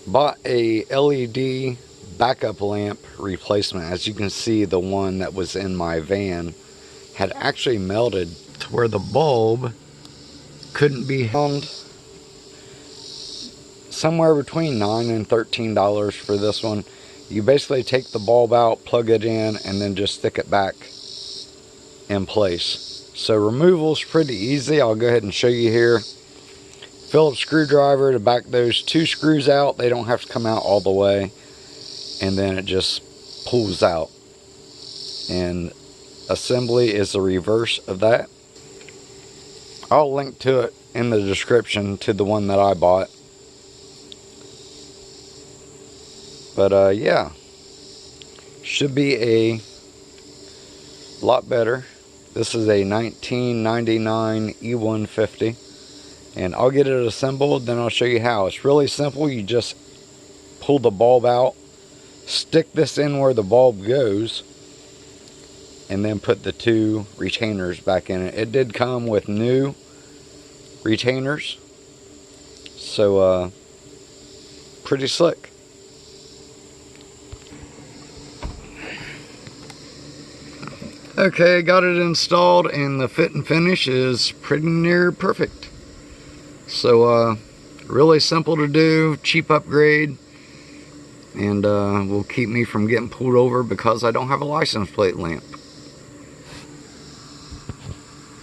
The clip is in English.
Bought a LED backup lamp replacement. As you can see, the one that was in my van had actually melted to where the bulb couldn't be found. Somewhere between $9 and $13 for this one. You basically take the bulb out, plug it in, and then just stick it back in place. So removal's pretty easy. I'll go ahead and show you here. Phillips screwdriver to back those two screws out. They don't have to come out all the way. And then it just pulls out. And assembly is the reverse of that. I'll link to it in the description to the one that I bought. But yeah, should be a lot better. This is a 1999 e150, and I'll get it assembled, then I'll show you how. It's really simple. You just pull the bulb out, stick this in where the bulb goes, and then put the two retainers back in it. It did come with new retainers, so pretty slick. Okay, got it installed, and the fit and finish is pretty near perfect. So really simple to do, cheap upgrade, and will keep me from getting pulled over because I don't have a license plate lamp.